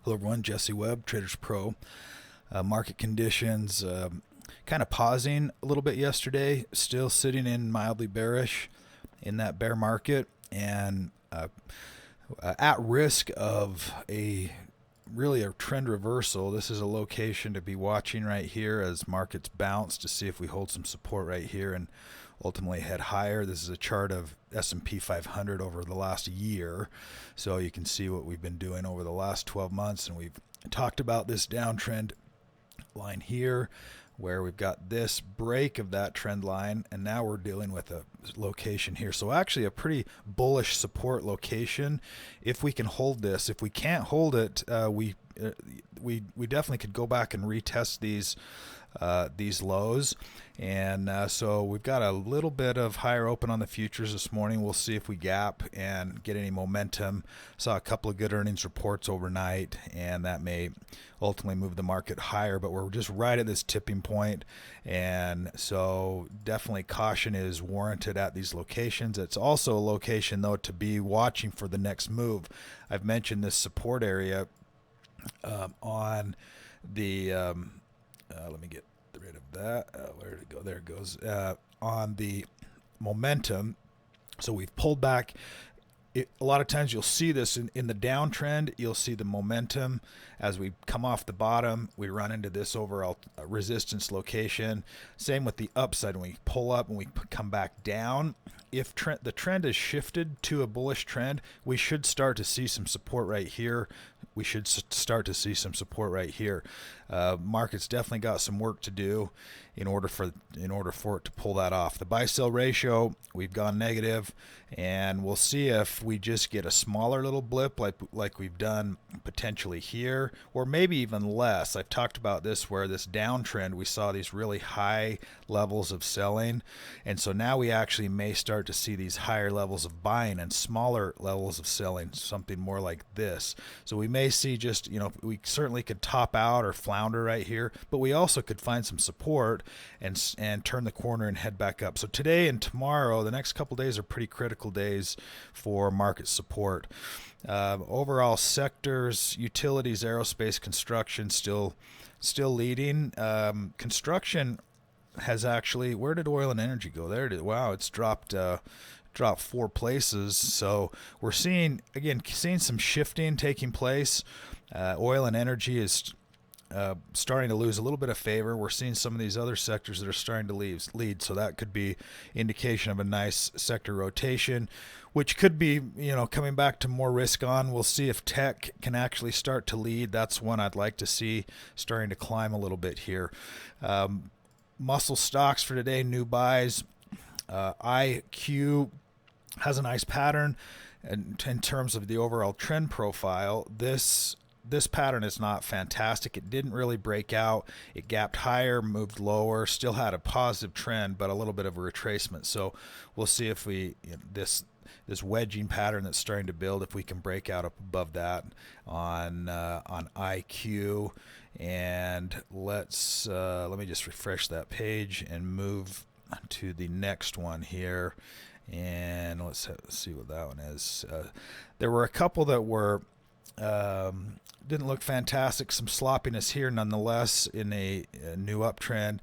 Hello everyone, Jesse Webb, TradersPro. Market conditions kind of pausing a little bit yesterday, still sitting in mildly bearish in that bear market, and at risk of really a trend reversal. This is a location to be watching right here as markets bounce to see if we hold some support right here and ultimately head higher. This is a chart of S&P 500 over the last year, so you can see what we've been doing over the last 12 months, and we've talked about this downtrend line here where we've got this break of that trend line, and now we're dealing with a location here. So actually a pretty bullish support location if we can hold this. If we can't hold it, we definitely could go back and retest these lows, and so we've got a little bit of higher open on the futures this morning. We'll see if we gap and get any momentum. Saw a couple of good earnings reports overnight, and that may ultimately move the market higher, but we're just right at this tipping point, and so definitely caution is warranted at these locations. It's also a location though to be watching for the next move. I've mentioned this support area on the let me get rid of that. Where did it go? There it goes. On the momentum. So we've pulled back. A lot of times you'll see this in the downtrend. You'll see the momentum as we come off the bottom. We run into this overall resistance location. Same with the upside. When we pull up and we come back down, if the trend is shifted to a bullish trend, we should start to see some support right here. We should start to see some support right here. Market's definitely got some work to do in order for it to pull that off. The buy-sell ratio, we've gone negative, and we'll see if we just get a smaller little blip like we've done potentially here, or maybe even less. I've talked about this where this downtrend we saw these really high levels of selling, and so now we actually may start to see these higher levels of buying and smaller levels of selling, something more like this. So we may see just, we certainly could top out or flounder right here, but we also could find some support and turn the corner and head back up. So today and tomorrow, the next couple days are pretty critical days for market support. Overall sectors, utilities, aerospace, construction still leading. Construction has actually, where did oil and energy go? There it is. Wow, it's dropped 4 places. So we're seeing some shifting taking place. Oil and energy is starting to lose a little bit of favor. We're seeing some of these other sectors that are starting to lead, so that could be indication of a nice sector rotation, which could be, coming back to more risk on. We'll see if tech can actually start to lead. That's one I'd like to see starting to climb a little bit here. Muscle stocks for today, new buys. IQ has a nice pattern, and in terms of the overall trend profile, this pattern is not fantastic. It didn't really break out. It gapped higher, moved lower, still had a positive trend, but a little bit of a retracement. So we'll see if this wedging pattern that's starting to build, if we can break out up above that on IQ. And let me just refresh that page and move to the next one here, and let's see what that one is. There were a couple that were didn't look fantastic. Some sloppiness here nonetheless in a new uptrend.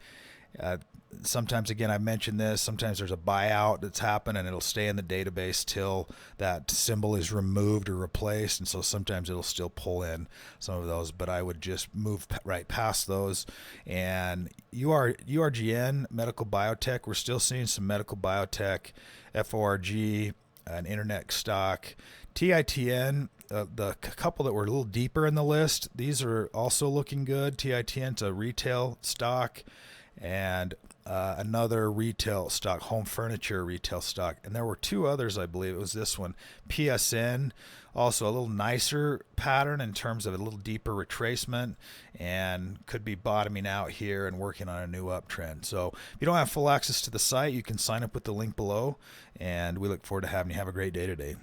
Sometimes, again, I mentioned this, sometimes there's a buyout that's happened and it'll stay in the database till that symbol is removed or replaced, and so sometimes it'll still pull in some of those, but I would just move right past those. And URGN, medical biotech, we're still seeing some medical biotech. FORG, an internet stock. TITN, the couple that were a little deeper in the list, these are also looking good. TITN's a retail stock, and another retail stock, home furniture retail stock. And there were 2 others, I believe. It was this one, PSN, also a little nicer pattern in terms of a little deeper retracement, and could be bottoming out here and working on a new uptrend. So if you don't have full access to the site, you can sign up with the link below, and we look forward to having you. Have a great day today.